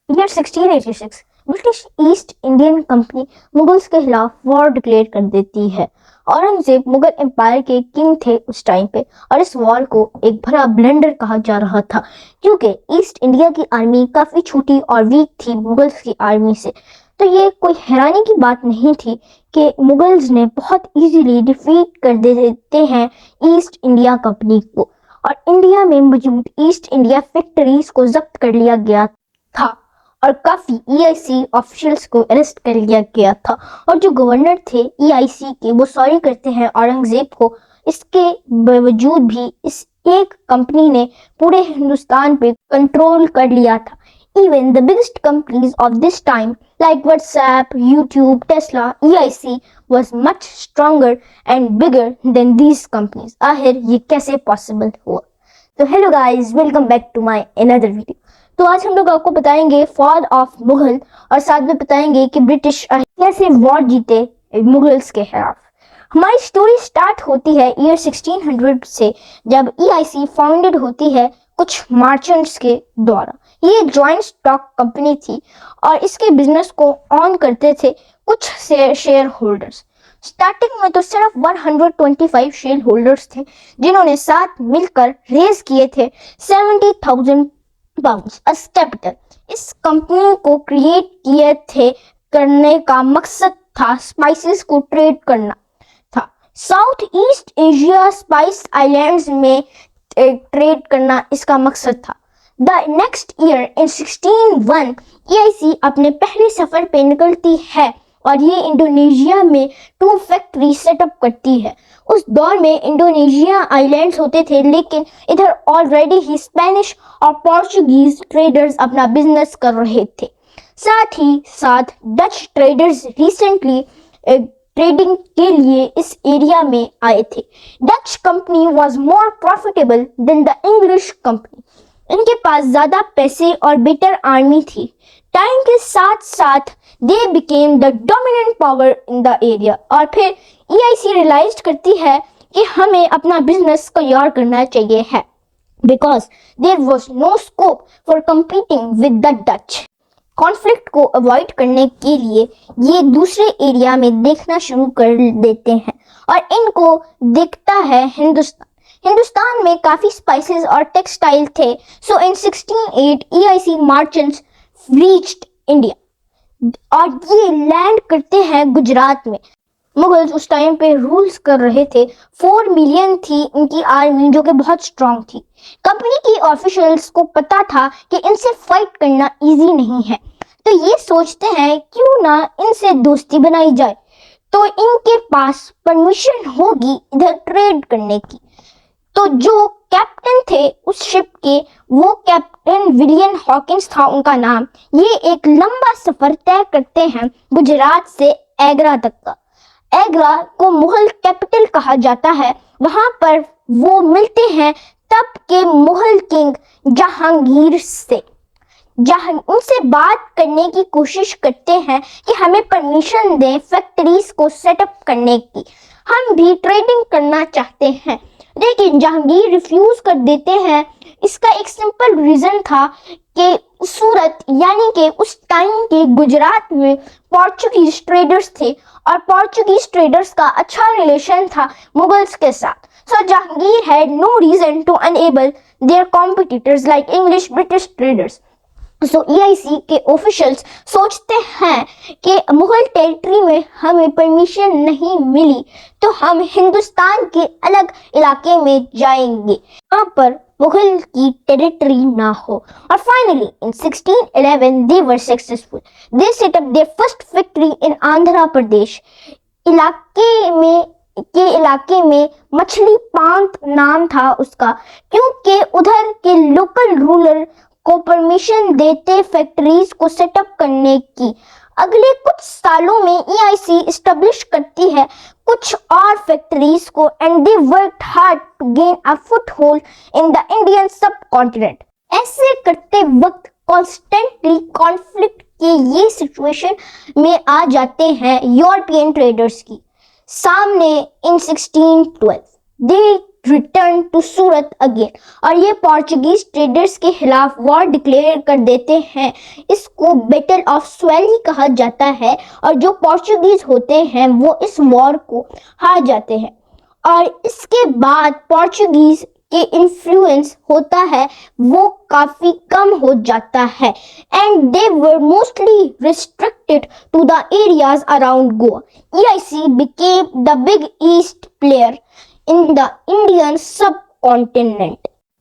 Year 1686 British east Indian company Mughals के खिलाफ war declare कर देती है। औरंगजेब मुगल एम्पायर के किंग थे उस टाइम पे, और इस वॉर को एक भरा ब्लंडर कहा जा रहा था, क्योंकि ईस्ट इंडिया की आर्मी काफी छोटी और वीक थी मुगल्स की आर्मी से। तो ये कोई हैरानी की बात नहीं थी कि मुगल्स ने बहुत इजीली डिफीट कर देते हैं ईस्ट इंडिया कंपनी को, और इंडिया में मौजूद ईस्ट इंडिया फैक्ट्रीज को जब्त कर लिया गया था, और काफी ईआईसी ऑफिशियल्स को अरेस्ट कर लिया गया था। और जो गवर्नर थे ईआईसी के, वो सॉरी करते हैं औरंगजेब को। इसके बावजूद भी इस एक कंपनी ने पूरे हिंदुस्तान पे कंट्रोल कर लिया था। Even the biggest companies of this time, like WhatsApp, YouTube, Tesla, EIC, was much stronger and bigger than these companies. आखिर ये कैसे पॉसिबल हुआ? तो hello guys, welcome back to my another video. तो आज हम लोग आपको बताएंगे फॉल ऑफ मुगल, और साथ में बताएंगे कि ब्रिटिश कैसे वॉर जीते मुगल्स के खिलाफ। हमारी स्टोरी स्टार्ट होती है ईयर 1600 से, जब EIC फाउंडेड होती है कुछ मर्चेंट्स के द्वारा। ये एक जॉइंट स्टॉक कंपनी थी, और इसके बिजनेस को ऑन करते थे कुछ शेयर होल्डर्स। स्टार्टिंग में तो सिर्फ 125 शेयर होल्डर्स थे, जिन्होंने साथ मिलकर रेज किए थे 70,000 पाउंड्स एज कैपिटल। इस कंपनी को क्रिएट किए थे करने का मकसद था स्पाइसेस को ट्रेड करना था। South east Asia spice islands में ट्रेड करना इसका मकसद था। The next year in 1601 EIC अपने पहले सफर पे निकलती है, और ये इंडोनेशिया में 2 फैक्ट्री सेटअप करती है। उस दौर में इंडोनेशिया आइलैंड्स होते थे, लेकिन इधर ऑलरेडी ही स्पेनिश और पोर्चुगीज ट्रेडर्स अपना बिजनेस कर रहे थे। साथ ही साथ डच ट्रेडर्स रिसेंटली ट्रेडिंग के लिए इस एरिया में आए थे। Dutch company was more profitable than the English company. इनके पास ज्यादा पैसे और बेटर आर्मी थी। टाइम के साथ साथ they became the dominant power in the area, और फिर EIC रियलाइज करती है कि हमें अपना बिजनेस तैयार करना चाहिए है, because there was no scope for competing with the Dutch. Conflict को अवॉइड करने के लिए ये दूसरे एरिया में देखना शुरू कर देते हैं, और इनको दिखता है हिंदुस्तान में काफी स्पाइसेस और टेक्सटाइल थे। सो इन 1608 EIC मर्चेंट्स रीच्ड इंडिया, और ये लैंड करते हैं गुजरात में। मुगल्स उस टाइम पे रूल्स कर रहे थे। 4 मिलियन थी इनकी आर्मी, जो कि बहुत स्ट्रांग थी। कंपनी की ऑफिशियल्स को पता था कि इनसे फाइट करना इजी नहीं है, तो ये सोचते हैं क्यों ना इनसे दोस्ती बनाई जाए, तो इनके पास परमिशन होगी इधर ट्रेड करने की। तो जो कैप्टन थे उस शिप के, वो कैप्टन विलियम हॉकिंस था उनका नाम। ये एक लंबा सफर तय करते हैं गुजरात से एग्रा तक का। एग्रा को मुगल कैपिटल कहा जाता है। वहां पर वो मिलते हैं तब के मुगल किंग जहांगीर से। उनसे बात करने की कोशिश करते हैं कि हमें परमिशन दें फैक्ट्रीज को सेटअप करने की, हम भी ट्रेडिंग करना चाहते हैं। लेकिन जहांगीर रिफ्यूज कर देते हैं। इसका एक सिंपल रीजन था कि सूरत यानी कि उस टाइम के गुजरात में पोर्चुगीज ट्रेडर्स थे, और पोर्चुगीज ट्रेडर्स का अच्छा रिलेशन था मुगल्स के साथ। So Jahangir had no reason to enable their competitors like English British traders. So EIC के ऑफिशियल्स सोचते हैं कि मुगल टेरिटरी में हमें परमिशन नहीं मिली, तो हम हिंदुस्तान के अलग इलाके में जाएंगे, यहाँ पर मुगल की टेरिटरी ना हो। और finally in 1611 they were successful. They set up their first factory in Andhra Pradesh. इलाके में मछली पांत नाम था उसका, क्योंकि उधर के लोकल रूलर को परमिशन देते फैक्ट्रीज को सेटअप करने की। अगले कुछ सालों में EIC एस्टेब्लिश करती है कुछ और फैक्ट्रीज को, and they worked hard to gain a foothold in the Indian subcontinent. ऐसे करते वक्त कॉन्स्टेंटली कॉन्फ्लिक्ट के ये सिचुएशन में आ जाते हैं यूरोपियन ट्रेडर्स की सामने। इन 1612 दे रिटर्न टू सूरत अगेन, और ये पोर्चुगीज ट्रेडर्स के खिलाफ वॉर डिक्लेयर कर देते हैं। इसको बैटल ऑफ स्वेली कहा जाता है, और जो पोर्चुगीज होते हैं वो इस वॉर को हार जाते हैं। और इसके बाद पोर्चुगीज के इन्फ्लुएंस होता है वो काफी कम हो जाता है, and they were mostly restricted to the areas around Goa. EIC became the big east player in the Indian subcontinent.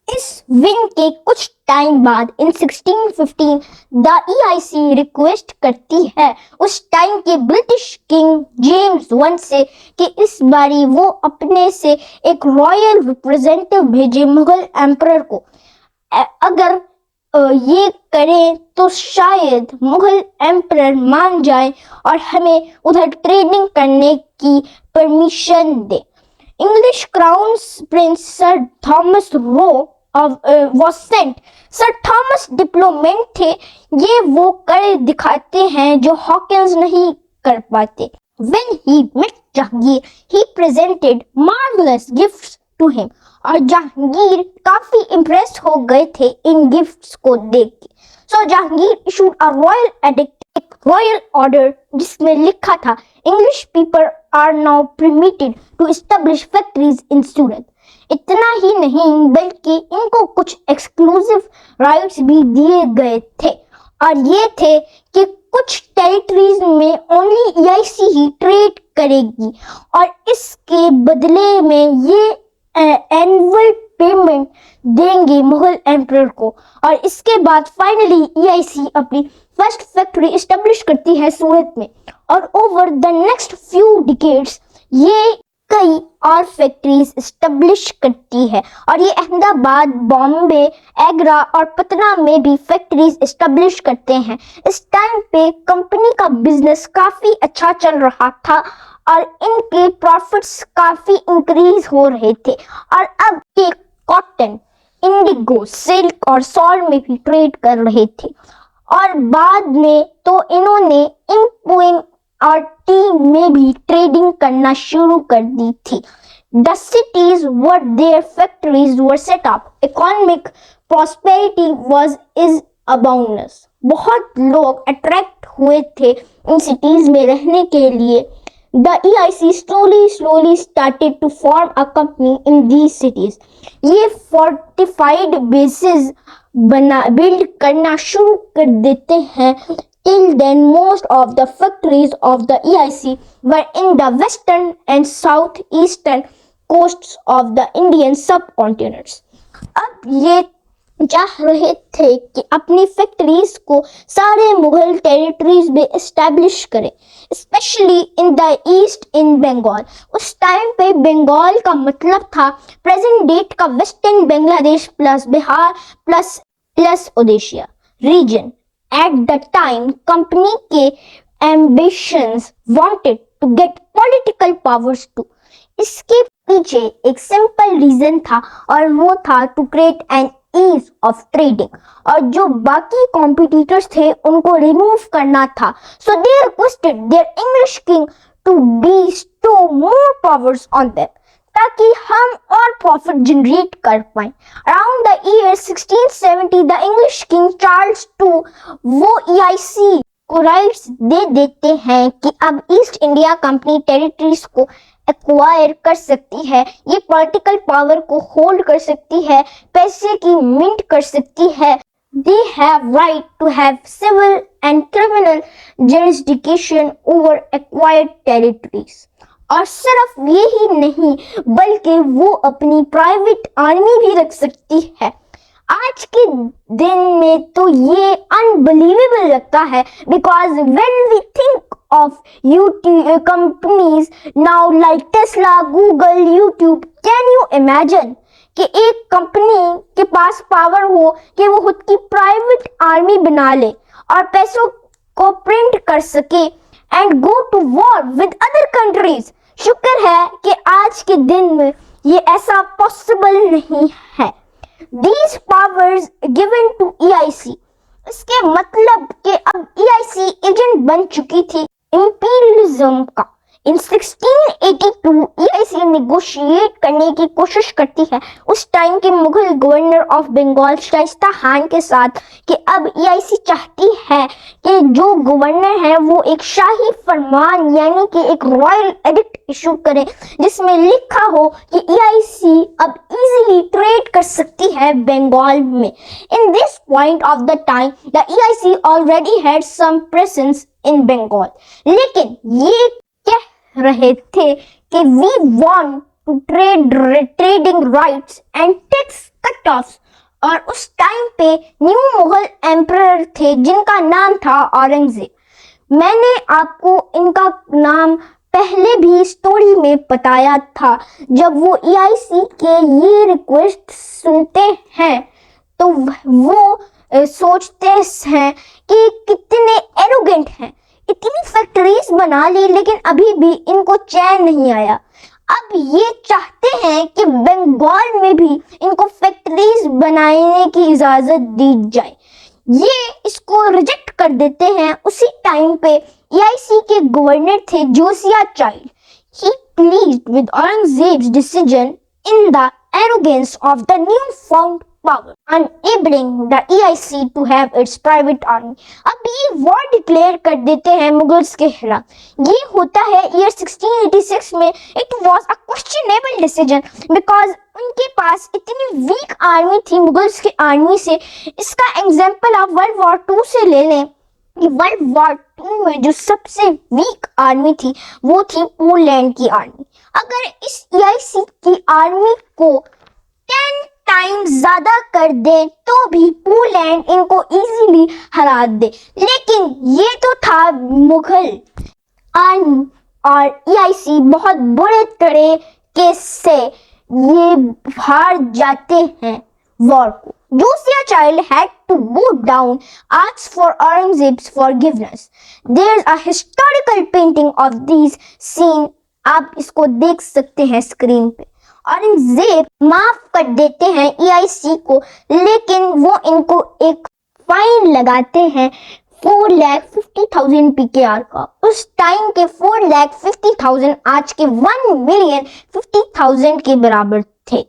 इस विन के कुछ टाइम बाद इन 1615 द EIC रिक्वेस्ट करती है उस टाइम के ब्रिटिश किंग जेम्स वन से कि इस बारी वो अपने से एक रॉयल रिप्रेजेंटेटिव भेजे मुगल एम्परर को। अगर ये करें तो शायद मुगल एम्परर मान जाए और हमें उधर ट्रेडिंग करने की permission they. English crown Prince sir Thomas Roe was sent। Sir Thomas diplomat थे, ये वो कर दिखाते हैं जो हॉकिंस नहीं कर पाते। When he met Jahangir, he presented marvelous gifts to him, और जहांगीर काफी इम्प्रेस हो गए थे इन गिफ्ट्स को देख के। So Jahangir issued a royal edict, एक रॉयल ऑर्डर जिसमें लिखा था English people are now permitted to establish factories in Surat. इतना ही नहीं बल्कि इनको कुछ एक्सक्लूसिव राइट्स भी दिए गए थे, और ये थे कि कुछ टेरिटरीज में ओनली EIC ही ट्रेड करेगी, और इसके बदले में ये एनुअल पेमेंट देंगे मुगल एम्परर को। और इसके बाद फाइनली EIC अपनी फर्स्ट फैक्ट्री एस्टेब्लिश करती है सूरत में, और over the next few decades ये कई और फैक्ट्रीज एस्टेब्लिश करती है, और ये अहमदाबाद, बॉम्बे, आगरा और पटना में भी फैक्ट्रीज एस्टेब्लिश करते हैं। इस टाइम पे कंपनी का बिजनेस काफी अच्छा चल रहा था और इनके प्रॉफिट्स काफी इंक्रीज हो रहे थे, और अब ये कॉटन, इंडिगो, सिल्क और सॉल्ट में भी ट्रेड कर रहे थे। और बाद में तो इन्होंने इंक और टी में भी ट्रेडिंग करना शुरू कर दी थी। The cities where their factories were set up, economic prosperity is abundance। बहुत लोग अट्रैक्ट हुए थे इन सिटीज में रहने के लिए। The EIC slowly started to form a company in these cities। ये fortified bases बिल्ड करना शुरू कर देते हैं। Till then, most of the factories of the EIC were in the western and southeastern coasts of the Indian subcontinents। अब ये चाह रहे थे कि अपनी फैक्ट्रीज को सारे मुगल टेरिटरीज में एस्टेब्लिश करें, specially in the east in Bengal. उस टाइम पे बंगाल का मतलब था प्रेजेंट डेट का western Bangladesh plus Bihar plus Odisha region. At the time, company के ambitions wanted to get political powers too। इसके पीछे एक सिंपल रीजन था, और वो था to create an ease of trading, और जो बाकी कॉम्पिटिटर्स थे उनको रिमूव करना था। So they requested their English king to bestow more powers on them, ताकि हम और प्रॉफिट जनरेट कर पाए। Around the year 1670 the English king Charles II वो EIC को राइट्स दे देते हैं कि अब ईस्ट इंडिया कंपनी टेरिटरीज को एक्वायर कर सकती है, ये पॉलिटिकल पावर को होल्ड कर सकती है, पैसे की मिंट कर सकती है। They have right to have civil and criminal jurisdiction over acquired territories। और सिर्फ ये ही नहीं बल्कि वो अपनी प्राइवेट आर्मी भी रख सकती है। आज के दिन में तो ये अनबिलीवेबल लगता है, because when we think of YouTube companies now like Tesla, Google, YouTube, can you imagine कि एक कंपनी के पास पावर हो कि वो खुद की प्राइवेट आर्मी बना ले और पैसों को प्रिंट कर सके and go to war with other countries। शुक्र है कि आज के दिन में ये ऐसा पॉसिबल नहीं है। These powers given to EIC, इसके मतलब कि अब EIC एजेंट बन चुकी थी इंपीरियलिज्म का। इन 1682 EIC नेगोशिएट करने की कोशिश करती है उस टाइम के मुगल गवर्नर ऑफ बंगाल शाइस्ता खान के साथ कि अब EIC चाहती है कि जो गवर्नर है वो एक शाही फरमान यानी कि एक रॉयल एडिक्ट इशू करे जिसमें लिखा हो कि EIC अब इजीली ट्रेड कर सकती है बंगाल में। In this point of the time the EIC already had some presence in Bengal, लेकिन ये कह रहे थे कि we want to trading rights and tax cut offs. और उस टाइम पे न्यू मुगल एम्परर थे जिनका नाम था औरंगजेब। मैंने आपको इनका नाम पहले भी स्टोरी में बताया था। जब वो EIC के ये रिक्वेस्ट सुनते हैं तो वो सोचते हैं कि कितने एरोगेंट हैं, इतनी फैक्ट्रीज बना ली लेकिन अभी भी इनको चैन नहीं आया। अब ये चाहते हैं कि बंगाल में भी इनको फैक्ट्रीज बनाने की इजाजत दी जाए। ये इसको रिजेक्ट कर देते हैं। उसी टाइम पे EIC के गवर्नर थे Josiah Child. He pleased with Aurangzeb's decision in the arrogance of the new found power, enabling the EIC to have its private army. अब ये वॉर डिक्लेयर कर देते हैं मुगल्स के खिलाफ। ये होता है ईयर 1686 में। It was a questionable decision because उनके पास इतनी वीक आर्मी थी मुगल्स की आर्मी से। इसका एग्जाम्पल आप वर्ल्ड वॉर 2 से ले लें कि वर्ल्ड वॉर 2 में जो सबसे वीक आर्मी थी वो थी पोलैंड की आर्मी। अगर इस EIC की आर्मी को 10 टाइम ज्यादा कर दे तो भी पोलैंड इनको इजीली हरा दे, लेकिन ये तो था मुगल आर्मी और EIC बहुत बुरे तरीके से ये हार जाते हैं वॉर को। Josiah Child had to go down, ask for Aurangzeb's forgiveness. There's a historical painting of these scene. आप इसको देख सकते हैं स्क्रीन पे। औरंगजेब माफ कर देते हैं EIC को, लेकिन वो इनको एक फाइन लगाते हैं 4,50,000 PKR का। उस टाइम के 4,50,000 आज के 1,50,000 के बराबर थे।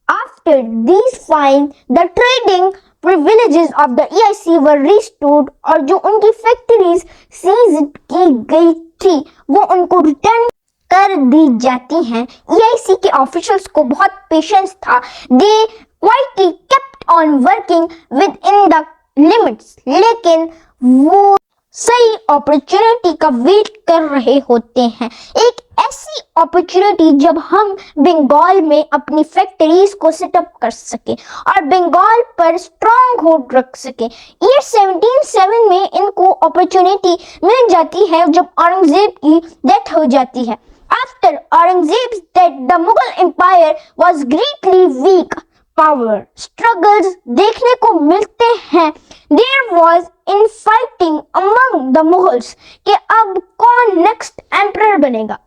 After these fines, the trading privileges of the EIC were restored और जो उनकी फैक्ट्रीज सीज की गई थी वो उनको रिटर्न कर दी जाती हैं। EIC के ऑफिशियल्स को बहुत पेशेंस था। They quietly kept on working within the limits, लेकिन वो सही अपॉर्चुनिटी का वेट कर रहे होते हैं। एक ऐसी अपॉर्चुनिटी जब हम बंगाल में अपनी फैक्ट्रीज को सेटअप कर सके और बंगाल पर स्ट्रॉन्ग होल्ड रख सके। ईयर 1707 में इनको अपॉर्चुनिटी मिल जाती है जब औरंगजेब की डेथ हो जाती है। After Aurangzeb's death the Mughal empire was greatly weak. Power struggles देखने को मिलते हैं। There was infighting among the Mughals कि अब कौन नेक्स्ट एम्परर बनेगा।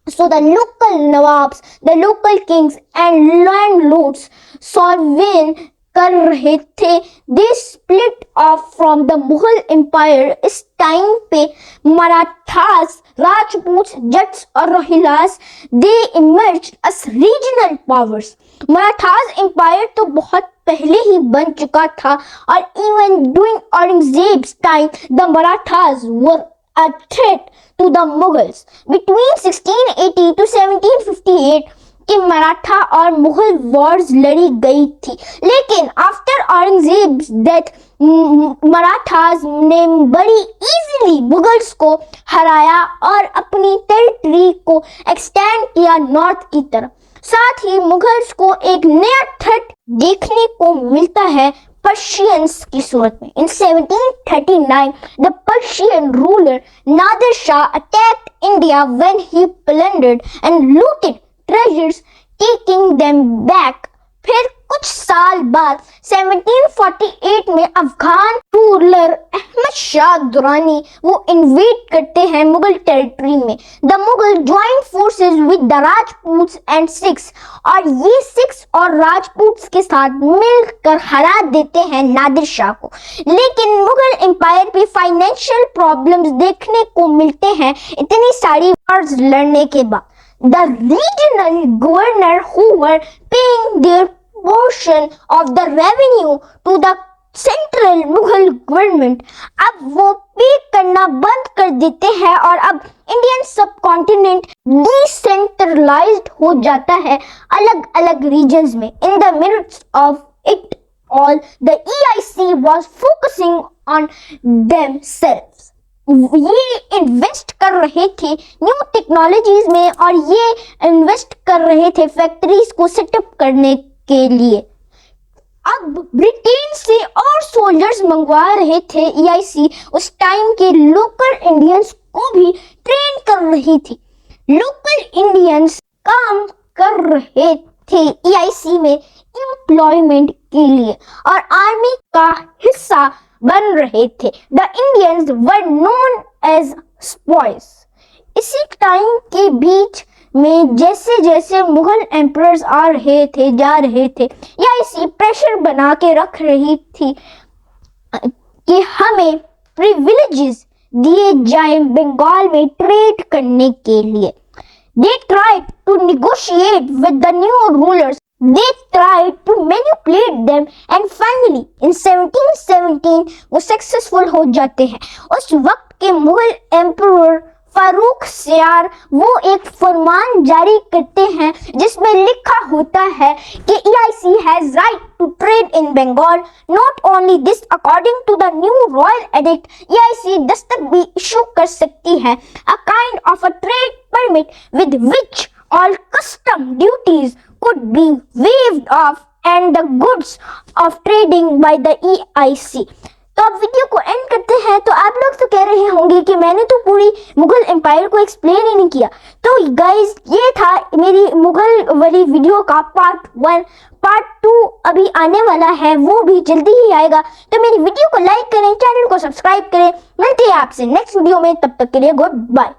So the local nawabs, the local kings and landlords sovereign कर रहे थे। They split off from the Mughal Empire। इस टाइम पे मराठास, राजपूत, जट्स और Rohillas they emerged as regional powers। Marathas empire तो बहुत पहले ही बन चुका था और even during Aurangzeb's time the Marathas were a threat to the Mughals। Between 1680 to 1758 कि मराठा और मुगल वॉर्स लड़ी गई थी, लेकिन आफ्टर औरंगजेब डेथ मराठास ने बड़ी इजीली मुगल्स को हराया और अपनी टेरिटरी को एक्सटेंड किया नॉर्थ की तरफ। साथ ही मुगल्स को एक नया थ्रेट देखने को मिलता है पर्शियंस की सूरत में। इन 1739 the Persian ruler Nadir Shah attacked India when he plundered and looted treasures, taking them back। फिर कुछ साल बाद 1748 में अफगान रूलर अहमद अहमद शाह दुरानी वो इन्वेड करते हैं मुगल टेरिटरी में। The Mughal joint forces with the Rajputs and Sikhs, और ये सिख्स और राजपूत्स के साथ मिलकर हरा देते हैं नादिर शाह को। लेकिन मुगल एम्पायर पे फाइनेंशियल प्रॉब्लम्स देखने को मिलते हैं इतनी सारी वार्स लड़ने के बाद। The regional governor who were paying their portion of the revenue to the central Mughal government, अब वो पे करना बंद कर देते हैं और अब इंडियन सब कॉन्टिनेंट डिसेंट्रलाइज्ड हो जाता है अलग अलग रीजन्स में। In the midst of it all the EIC was focusing on themselves। ये इन्वेस्ट कर रहे थे न्यू टेक्नोलॉजीज में और ये इन्वेस्ट कर रहे थे फैक्ट्रीज को सेटअप करने के लिए। अब ब्रिटेन से और सोल्जर्स मंगवा रहे थे EIC, उस टाइम के लोकल इंडियंस को भी ट्रेन कर रही थी। लोकल इंडियंस काम कर रहे थे EIC में एम्प्लॉयमेंट के लिए और आर्मी का हिस्सा बन रहे थे। The Indians were known as spice. इसी टाइम के बीच में जैसे जैसे मुगल एम्परर्स आ रहे थे जा रहे थे, EIC प्रेशर बना के रख रही थी कि हमें प्रिविलेजेस दिए जाए बंगाल में ट्रेड करने के लिए। They tried to negotiate with the new rulers. They tried to manipulate them and finally in 1717 वो सक्सेसफुल हो जाते हैं। उस वक्त के मुगल एम्परर फारूक सियार वो एक फरमान जारी करते हैं जिसमें लिखा होता है कि EIC has right to trade in Bengal. Not only this, according to the new royal edict, EIC Dastak भी इशू कर सकती है a kind of a trade permit with which all custom duties could be waived off and the goods of trading by the EIC। तो अब video को and करते हैं। तो आप लोग तो कह रहे होंगे कि मैंने तो पूरी मुगल एम्पायर को एक्सप्लेन ही नहीं किया। तो गाइज ये था मेरी मुगल वाली वीडियो का पार्ट 1। पार्ट 2 अभी आने वाला है, वो भी जल्दी ही आएगा। तो मेरी वीडियो को लाइक करें, चैनल को सब्सक्राइब करें। मिलते हैं आपसे नेक्स्ट वीडियो में, तब तक के लिए गुड बाय।